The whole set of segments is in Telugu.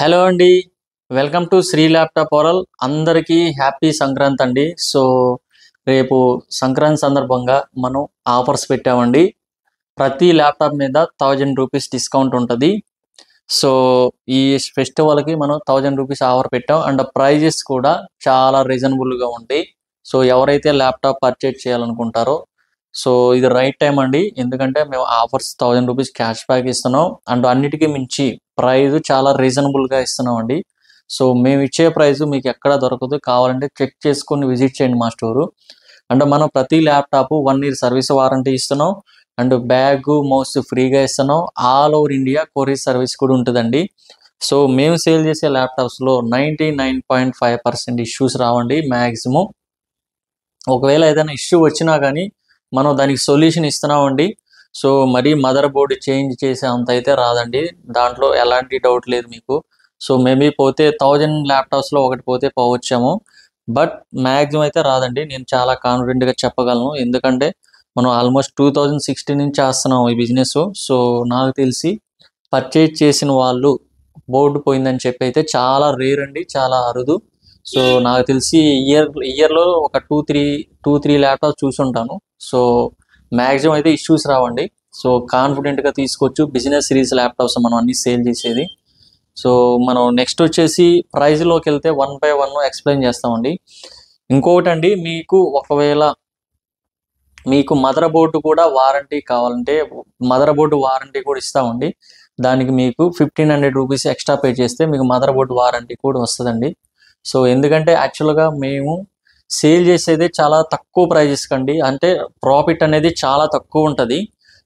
హలో అండి. Welcome to Sri laptop world. అందరికీ హ్యాపీ సంక్రాంతి అండి. సో రేపు సంక్రాంతి సందర్భంగా మనం ఆఫర్స్ పెట్టామండి. ప్రతి ల్యాప్టాప్ మీద ₹1000 డిస్కౌంట్ ఉంటుంది. సో ఈ ఫెస్టివల్కి మనం ₹1000 ఆఫర్ పెట్టాం. అండ్ ప్రైజెస్ కూడా చాలా రీజనబుల్గా ఉంటాయి. సో ఎవరైతే ల్యాప్టాప్ పర్చేజ్ చేయాలనుకుంటారో సో ఇది రైట్ టైం అండి. ఎందుకంటే మేము ఆఫర్స్ ₹1000 క్యాష్ బ్యాక్ ఇస్తున్నాం. అండ్ అన్నిటికీ మించి ప్రైస్ చాలా రీజనబుల్గా ఇస్తున్నాం అండి. సో మేము ఇచ్చే ప్రైస్ మీకు ఎక్కడ దొరకదు. కావాలంటే చెక్ చేసుకొని విజిట్ చేయండి మా స్టోరు. అండ్ మనం ప్రతి ల్యాప్టాప్ 1 year సర్వీస్ వారంటీ ఇస్తున్నాం. అండ్ బ్యాగ్ మౌస్ ఫ్రీగా ఇస్తున్నాం. All over India courier service కూడా ఉంటుందండి. సో మేము సేల్ చేసే ల్యాప్టాప్స్లో 99.5% ఇష్యూస్ రావండి మ్యాక్సిమం. ఒకవేళ ఏదైనా ఇష్యూ వచ్చినా కానీ మనం దానికి సొల్యూషన్ ఇస్తున్నామండి. సో మరీ మదర్ బోర్డ్ చేంజ్ చేసే అంత అయితే రాదండి. దాంట్లో ఎలాంటి డౌట్ లేదు మీకు. సో మేబీ పోతే 1000 ల్యాప్టాప్స్లో ఒకటి పోతే పోవచ్చేమో. బట్ మ్యాక్సిమం అయితే రాదండి. నేను చాలా కాన్ఫిడెంట్గా చెప్పగలను. ఎందుకంటే మనం ఆల్మోస్ట్ 2016 నుంచి చేస్తున్నాం ఈ బిజినెస్. సో నాకు తెలిసి పర్చేజ్ చేసిన వాళ్ళు బోర్డు పోయిందని చెప్పి అయితే చాలా రేర్ అండి, చాలా అరుదు. సో నాకు తెలిసి ఇయర్లో ఒక టూ త్రీ ల్యాప్టాప్స్ చూసుంటాను. సో మ్యాక్సిమం అయితే ఇష్యూస్ రావండి. సో కాన్ఫిడెంట్గా తీసుకోవచ్చు. బిజినెస్ సిరీస్ ల్యాప్టాప్స్ మనం అన్ని సేల్ చేసేది. సో మనం నెక్స్ట్ వచ్చేసి ప్రైజ్లోకి వెళ్తే 1 by 1 ఎక్స్ప్లెయిన్ చేస్తామండి. ఇంకొకటి అండి, ఒకవేళ మీకు మదర్ బోర్డు కూడా వారంటీ కావాలంటే మదర్ బోర్డు వారంటీ కూడా ఇస్తామండి. దానికి మీకు ₹1500 ఎక్స్ట్రా పే చేస్తే మీకు మదర్ బోర్డు వారంటీ కూడా వస్తుందండి. సో ఎందుకంటే యాక్చువల్గా మేము సేల్ చేసేది చాలా తక్కువ ప్రైజెస్ కండి. అంటే ప్రాఫిట్ అనేది చాలా తక్కువ ఉంటుంది.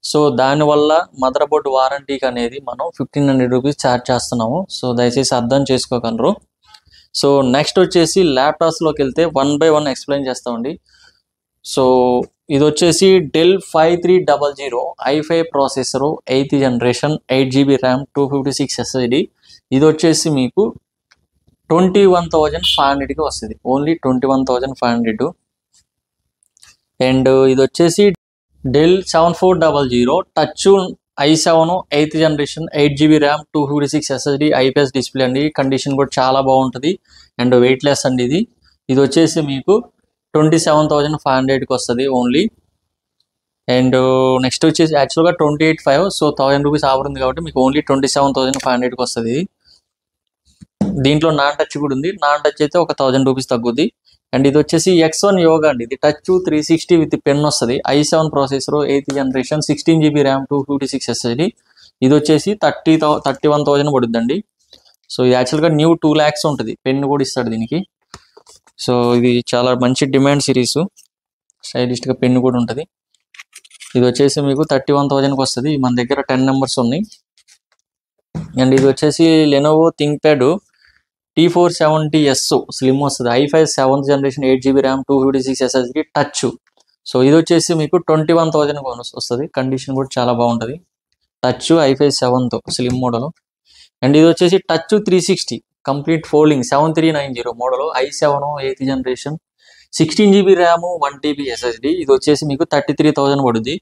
సో దానివల్ల మదర్ బోర్డు వారంటీకి అనేది మనం ₹1500 ఛార్జ్ చేస్తున్నాము. సో దయచేసి అర్థం చేసుకోగలరు. సో నెక్స్ట్ వచ్చేసి ల్యాప్టాప్స్లోకి వెళ్తే 1 by 1 ఎక్స్ప్లెయిన్ చేస్తామండి. సో ఇది వచ్చేసి Dell 5300 i5 processor, 8th generation, 8GB RAM, 256 SSD. ఇది వచ్చేసి మీకు 21,500కి వస్తుంది. ఓన్లీ 21,500. అండ్ ఇది వచ్చేసి Dell 7400 touch i7 8th generation, 8GB RAM, 256 SSD, IPS display అండి. కండిషన్ కూడా చాలా బాగుంటుంది అండ్ వెయిట్లెస్ అండి. ఇది వచ్చేసి మీకు 27,500కి వస్తుంది ఓన్లీ. అండ్ నెక్స్ట్ వచ్చేసి యాక్చువల్గా 28,500. సో ₹1000 ఆఫర్ ఉంది కాబట్టి మీకు ఓన్లీ 27,500కి వస్తుంది. దీంట్లో నాన్ టచ్ కూడా ఉంది. నాన్ టచ్ అయితే ఒక ₹1000 తగ్గుద్ది. అండ్ ఇది వచ్చేసి X1 యోగా అండి. ఇది టచ్ 360 విత్ పెన్ వస్తుంది. i7 processor, 8th generation, 16GB RAM, 256 SSD. ఇది వచ్చేసి 31,000 పడుద్దండి. సో ఇది యాక్చువల్గా న్యూ 2 lakhs ఉంటుంది. పెన్ కూడా ఇస్తాడు దీనికి. సో ఇది చాలా మంచి డిమాండ్ సిరీస్. స్టైలిష్గా పెన్ కూడా ఉంటుంది. ఇది వచ్చేసి మీకు 31,000కి వస్తుంది. మన దగ్గర 10 numbers ఉన్నాయి. అండ్ ఇది వచ్చేసి లెనోవో థింక్ప్యాడ్ T470S స్లిమ్ వస్తుంది. i5 7th generation, 8GB RAM, 256 SSD touch. So ఇది వచ్చేసి మీకు 21,000 వస్తుంది. కండిషన్ కూడా చాలా బాగుంటుంది. Touch i5 7th slim model. And ఇది వచ్చేసి touch 360 complete folding 7390 model, i7 8th generation, 16GB RAM, 1TB SSD. ఇది వచ్చేసి మీకు 33,000 పడుద్ది.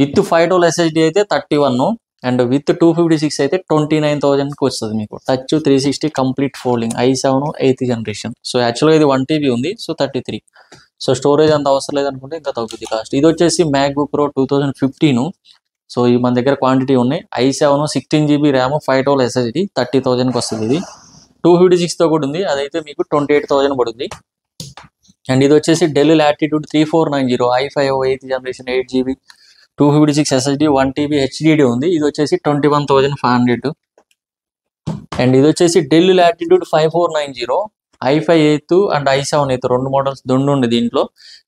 విత్ 512 SSD అయితే 31 అండ్ విత్ 256 అయితే 29,000కి వస్తుంది మీకు. Touch 360 complete folding, i7 8th generation. So యాక్చువల్గా ఇది 1TB ఉంది. సో 33. సో స్టోరేజ్ అంత అవసరం లేదనుకుంటే ఇంకా తగ్గుద్ది కాస్ట్. ఇది వచ్చేసి MacBook Pro 2015. సో ఈ మన దగ్గర క్వాంటిటీ ఉన్నాయి. i7 16GB ర్యామ్, 512 SSD 30,000కి వస్తుంది. ఇది 256తో కూడా ఉంది. అదైతే మీకు 28,000 పడుద్ది. అండ్ ఇది వచ్చేసి del latitude 3490 i5 8th generation, 8GB, 256 SSD, 1TB HDD ఉంది. ఇది వచ్చేసి 21,500. అండ్ ఇది వచ్చేసి del latitude 5490 i5 8th and i7 8th 2 models ఉంది దీంట్లో.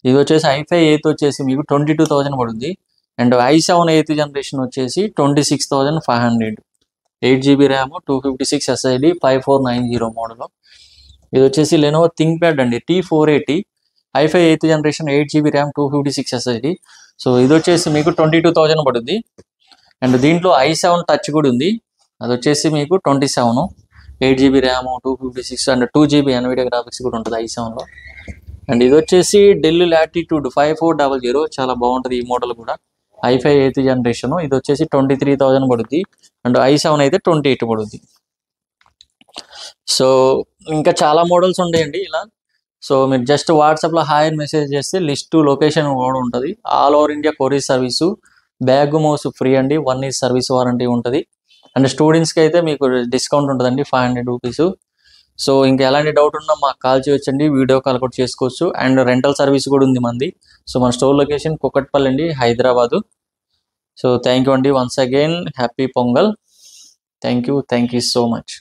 ఇది వచ్చేసి i5 8th వచ్చేసి మీకు 22,000 పడుద్ది. అండ్ i7 8th generation వచ్చేసి 26,500. 8GB RAM, 256 SSD, 5490 model. ఇది వచ్చేసి లెనోవో థింక్ప్యాడ్ అండి T480 i5 8th generation, 8GB RAM, 256 SSD. So ఇది వచ్చేసి మీకు 22,000 పడుద్ది. అండ్ దీంట్లో i7 టచ్ కూడా ఉంది. అది వచ్చేసి మీకు 27, 8GB RAM, 256 and 2GB NVIDIA graphics కూడా ఉంటుంది i7లో. అండ్ ఇది వచ్చేసి డెల్ లాటిట్యూడ్ 5400 చాలా బాగుంటుంది ఈ మోడల్ కూడా. i5 8th generation. ఇది వచ్చేసి 23,000 పడుద్ది. అండ్ i7 అయితే 28 పడుద్ది. సో ఇంకా చాలా మోడల్స్ ఉంటాయండి ఇలా. సో మీరు జస్ట్ వాట్సాప్లో హాయ్ అని మెసేజ్ చేస్తే లిస్ట్ లొకేషన్ కూడా ఉంటుంది. All over India courier service, bag mouse free అండి, 1 year సర్వీస్ వారంటీ ఉంటుంది. అండ్ స్టూడెంట్స్కి అయితే మీకు డిస్కౌంట్ ఉంటుందండి 500 రూపీస్. సో ఇంకా ఎలాంటి డౌట్ ఉన్నా మాకు కాల్ చేయొచ్చండి, వీడియో కాల్ కూడా చేసుకోవచ్చు. అండ్ రెంటల్ సర్వీస్ కూడా ఉంది మంది. సో మన స్టోర్ లొకేషన్ కుకట్పల్లి అండి, హైదరాబాదు. సో థ్యాంక్ యూ అండి, once again happy pongal. Thank you so much.